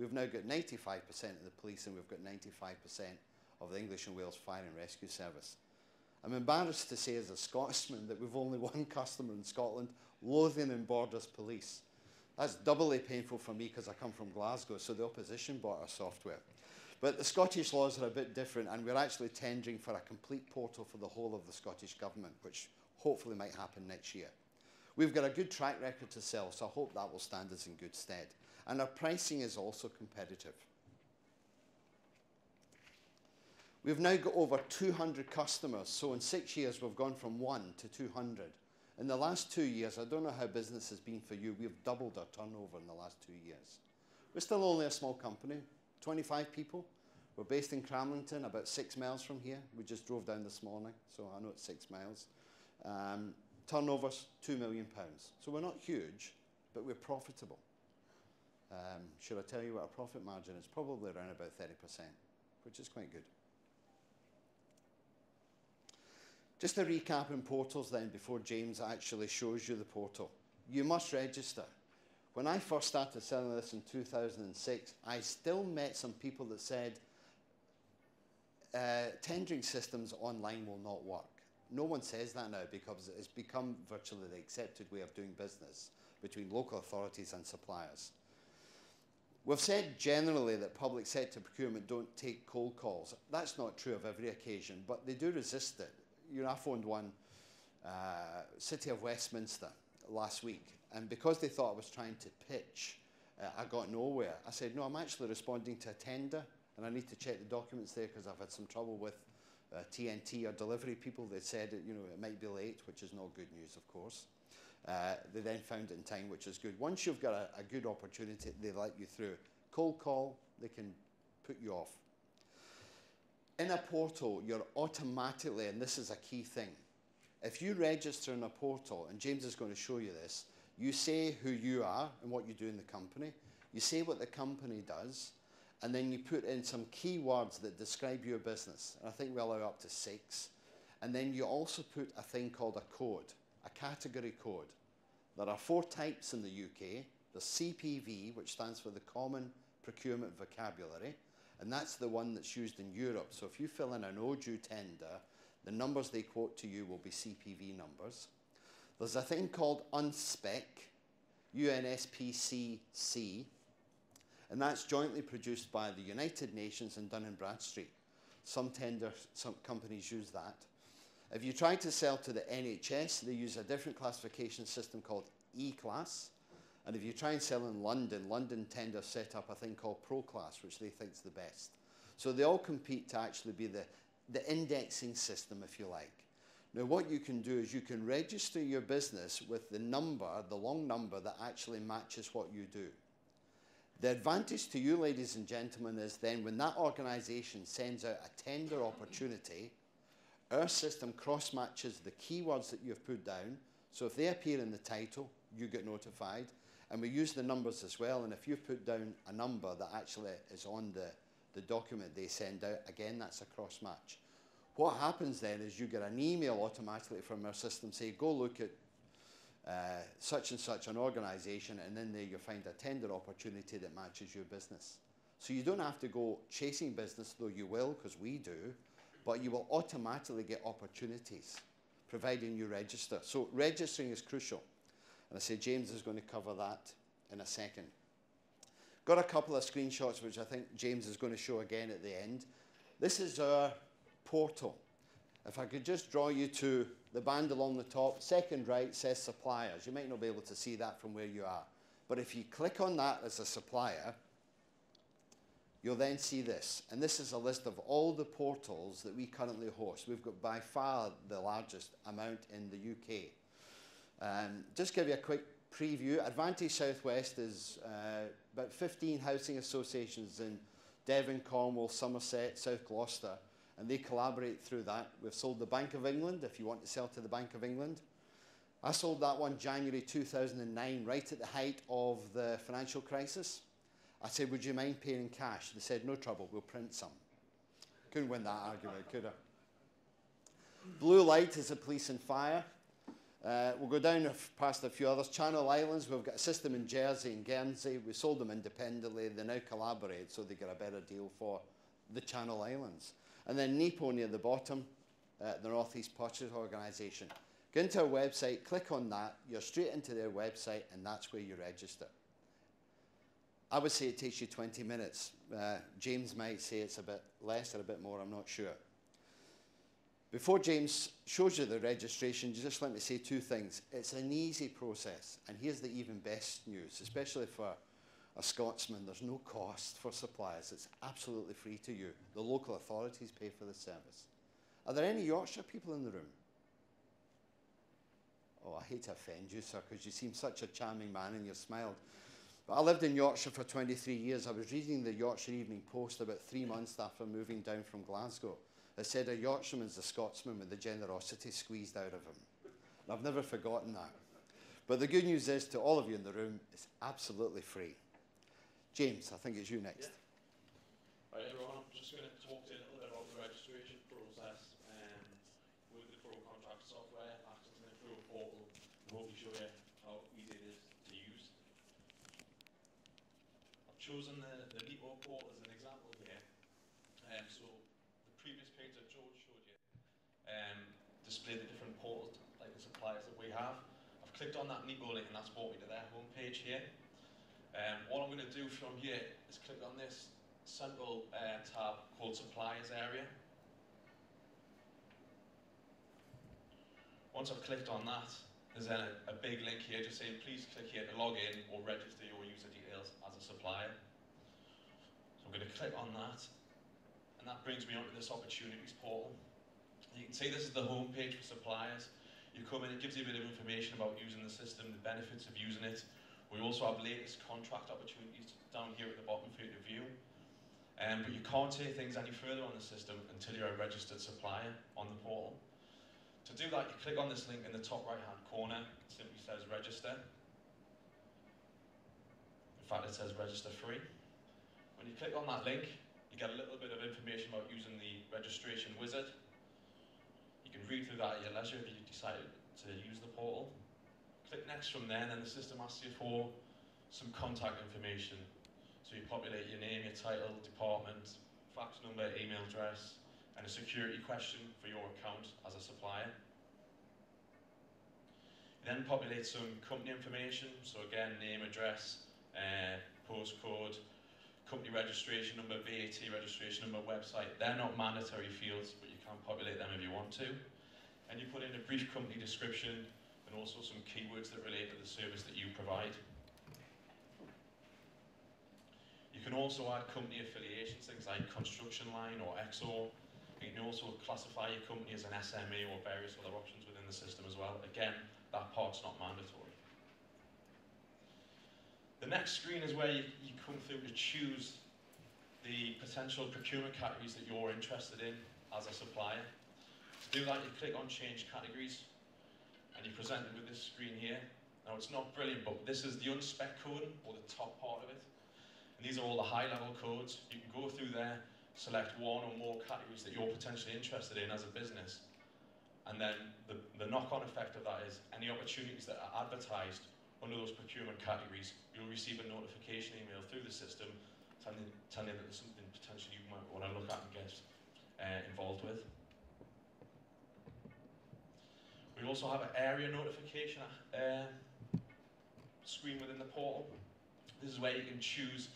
We've now got 95% of the police, and we've got 95% of the English and Wales Fire and Rescue Service. I'm embarrassed to say as a Scotsman that we've only one customer in Scotland, Lothian and Borders Police. That's doubly painful for me because I come from Glasgow, so the opposition bought our software. But the Scottish laws are a bit different, and we're actually tendering for a complete portal for the whole of the Scottish Government, which hopefully might happen next year. We've got a good track record to sell, so I hope that will stand us in good stead. And our pricing is also competitive. We've now got over 200 customers, so in 6 years we've gone from 1 to 200. In the last 2 years, I don't know how business has been for you, we've doubled our turnover in the last 2 years. We're still only a small company, 25 people. We're based in Cramlington, about 6 miles from here. We just drove down this morning, so I know it's 6 miles. Turnovers, £2 million. So we're not huge, but we're profitable. Should I tell you what our profit margin is? Probably around about 30%, which is quite good. Just a recap in portals then, before James actually shows you the portal. You must register. When I first started selling this in 2006, I still met some people that said, tendering systems online will not work. No one says that now because it's become virtually the accepted way of doing business between local authorities and suppliers. We've said generally that public sector procurement don't take cold calls. That's not true of every occasion, but they do resist it. You know, I phoned one, City of Westminster, last week, and because they thought I was trying to pitch, I got nowhere. I said, no, I'm actually responding to a tender, and I need to check the documents there because I've had some trouble with TNT or delivery people. They said, you know, it might be late, which is not good news, of course. They then found it in time, which is good. Once you've got a good opportunity, they let you through. Cold call, they can put you off. In a portal, you're automatically, and this is a key thing, if you register in a portal, and James is going to show you this, you say who you are and what you do in the company, you say what the company does, and then you put in some keywords that describe your business. And I think we allow up to 6. And then you also put a thing called a code, a category code. There are 4 types in the UK. There's CPV, which stands for the Common Procurement Vocabulary, and that's the one that's used in Europe. So if you fill in an OJU tender, the numbers they quote to you will be CPV numbers. There's a thing called UNSPEC, UNSPCC, and that's jointly produced by the United Nations and Dun & Bradstreet. Some companies use that. If you try to sell to the NHS, they use a different classification system called E-Class. And if you try and sell in London, London tend to set up a thing called Pro-Class, which they think is the best. So they all compete to actually be the indexing system, if you like. Now, what you can do is you can register your business with the number, the long number, that actually matches what you do. The advantage to you, ladies and gentlemen, is then when that organisation sends out a tender opportunity, our system cross-matches the keywords that you've put down. So if they appear in the title, you get notified. And we use the numbers as well. And if you put down a number that actually is on the document they send out, again, that's a cross-match. What happens then is you get an email automatically from our system saying, go look at such and such an organisation, and in there you'll find a tender opportunity that matches your business. So you don't have to go chasing business, though you will, because we do, but you will automatically get opportunities, providing you register. So registering is crucial. And I say James is going to cover that in a second. Got a couple of screenshots, which I think James is going to show again at the end. This is our portal. If I could just draw you to the band along the top, second right says suppliers. You might not be able to see that from where you are. But if you click on that as a supplier, you'll then see this. And this is a list of all the portals that we currently host. We've got by far the largest amount in the UK. Just give you a quick preview. Advantage Southwest is about 15 housing associations in Devon, Cornwall, Somerset, South Gloucester, and they collaborate through that. We've sold the Bank of England, if you want to sell to the Bank of England. I sold that one January 2009, right at the height of the financial crisis. I said, would you mind paying in cash? They said, no trouble, we'll print some. Couldn't win that argument, could I? Blue Light is a police and fire. We'll go down past a few others. Channel Islands, we've got a system in Jersey and Guernsey. We sold them independently. They now collaborate, so they get a better deal for the Channel Islands. And then NEPO near the bottom, the North East Purchase Organisation. Go into our website, click on that, you're straight into their website, and that's where you register. I would say it takes you 20 minutes. James might say it's a bit less or a bit more, I'm not sure. Before James shows you the registration, just let me say two things. It's an easy process, and here's the even best news, especially for a Scotsman, there's no cost for suppliers. It's absolutely free to you. The local authorities pay for the service. Are there any Yorkshire people in the room? Oh, I hate to offend you, sir, because you seem such a charming man and you smiled. But I lived in Yorkshire for 23 years. I was reading the Yorkshire Evening Post about 3 months after moving down from Glasgow. It said a Yorkshireman's a Scotsman with the generosity squeezed out of him. And I've never forgotten that. But the good news is, to all of you in the room, it's absolutely free. James, I think it's you next. Yeah. Right, everyone, I'm just going to talk to you a little bit about the registration process with the Pro Contract software, accessing it through a portal, and hopefully show you how easy it is to use. I've chosen the NEPO portal as an example here. So the previous page that George showed you displayed the different portals, like the suppliers that we have. I've clicked on that NEPO link and that's brought me to their homepage here. What I'm going to do from here is click on this central tab called Suppliers area. Once I've clicked on that, there's then a big link here just saying please click here to log in or register your user details as a supplier. So I'm going to click on that, and that brings me onto this opportunities portal. You can see this is the home page for suppliers. You come in, it gives you a bit of information about using the system, the benefits of using it. We also have latest contract opportunities down here at the bottom for you to view. But you can't take things any further on the system until you're a registered supplier on the portal. To do that, you click on this link in the top right-hand corner. It simply says register. In fact, it says register free. When you click on that link, you get a little bit of information about using the registration wizard. You can read through that at your leisure if you decide to use the portal. Click next from there, and then the system asks you for some contact information. So you populate your name, your title, department, fax number, email address, and a security question for your account as a supplier. You then populate some company information, so again, name, address, postcode, company registration number, VAT registration number, website. They're not mandatory fields, but you can populate them if you want to. And you put in a brief company description and also some keywords that relate to the service that you provide. You can also add company affiliations, things like construction line or Expo. You can also classify your company as an SME or various other options within the system as well. Again, that part's not mandatory. The next screen is where you come through to choose the potential procurement categories that you're interested in as a supplier. To do that, you click on Change Categories, and you're presented with this screen here. Now, it's not brilliant, but this is the unspec coding, or the top part of it. And these are all the high-level codes. You can go through there, select one or more categories that you're potentially interested in as a business. And then the knock-on effect of that is any opportunities that are advertised under those procurement categories, you'll receive a notification email through the system telling you that there's something potentially you might want to look at and get involved with. We also have an area notification screen within the portal. This is where you can choose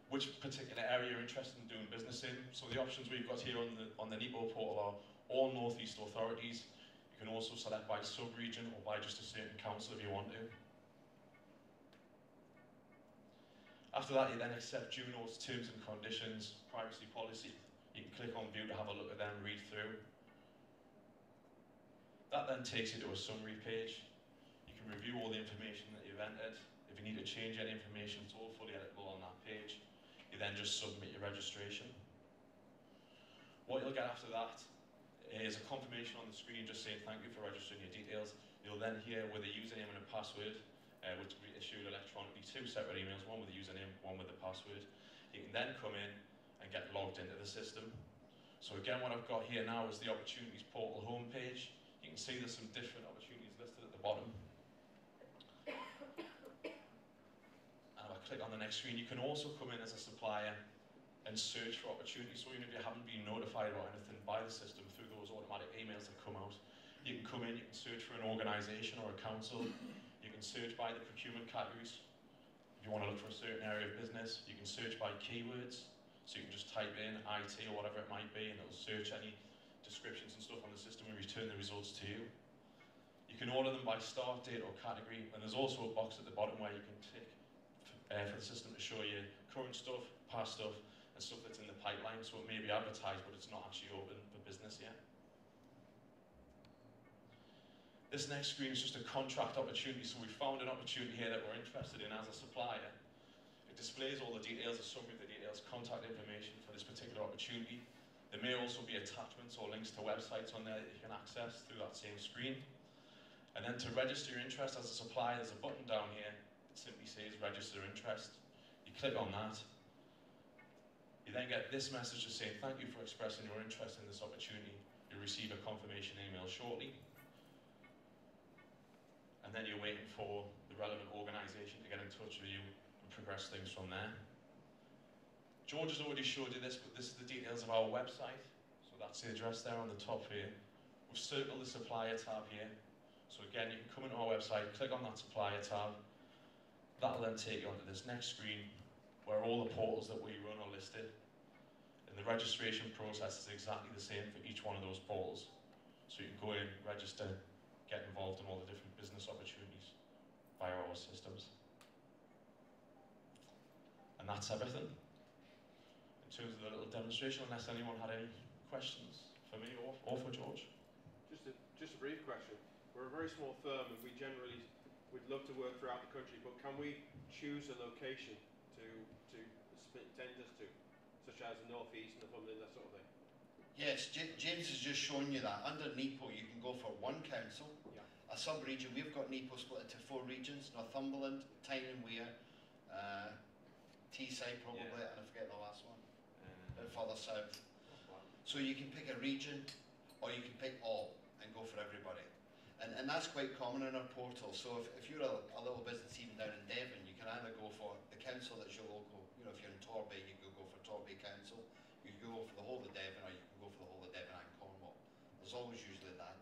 which particular area you're interested in doing business in. So the options we've got here on the NEPO portal are all North East authorities. You can also select by sub-region or by just a certain council if you want to. After that, you then accept Juno's terms and conditions, privacy policy. You can click on view to have a look at them, read through. That then takes you to a summary page. You can review all the information that you've entered. If you need to change any information, it's all fully editable on that page. You then just submit your registration. What you'll get after that is a confirmation on the screen just saying thank you for registering your details. You'll then hear with a username and a password, which will be issued electronically, 2 separate emails, one with the username, one with the password. You can then come in and get logged into the system. So again, what I've got here now is the Opportunities Portal homepage. You can see there's some different opportunities listed at the the bottom. And if I click on the next screen, you can also come in as a supplier and search for opportunities. So even if you haven't been notified about anything by the system through those automatic emails that come out, you can come in, you can search for an organisation or a council, you can search by the procurement categories. If you want to look for a certain area of business, you can search by keywords. So you can just type in IT or whatever it might be, and it'll search any descriptions and stuff on the system and return the results to you. You can order them by start date or category, and there's also a box at the bottom where you can tick for the system to show you current stuff, past stuff, and stuff that's in the pipeline, so it may be advertised, but it's not actually open for business yet. This next screen is just a contract opportunity, so we found an opportunity here that we're interested in as a supplier. It displays all the details, a summary of the details, contact information for this particular opportunity. There may also be attachments or links to websites on there that you can access through that same screen. And then to register your interest as a supplier, there's a button down here that simply says register interest. You click on that. You then get this message just saying, thank you for expressing your interest in this opportunity. You'll receive a confirmation email shortly. And then you're waiting for the relevant organisation to get in touch with you and progress things from there. George has already showed you this, but this is the details of our website. So that's the address there on the top here. We've circled the supplier tab here. So again, you can come into our website, click on that supplier tab. That'll then take you onto this next screen where all the portals that we run are listed. And the registration process is exactly the same for each one of those portals. So you can go in, register, get involved in all the different business opportunities via our systems. And that's everything in terms of the little demonstration, unless anyone had any questions for me or for George. Just a brief question. We're a very small firm and we generally would love to work throughout the country, but can we choose a location to split tenders to, such as the North East, Northumberland, that sort of thing? Yes, James has just shown you that. Under NEPO, you can go for one council, a sub-region. We've got NEPO split into 4 regions: Northumberland, Tyne and Wear, Teesside probably, and I forget the last one, and further south. So you can pick a region, or you can pick all and go for everybody. And that's quite common in our portal. So if you're a little business even down in Devon, you can either go for the council that's your local, you know, if you're in Torbay, you could go for Torbay Council. You could go for the whole of Devon, or you can go for the whole of Devon and Cornwall. There's always usually that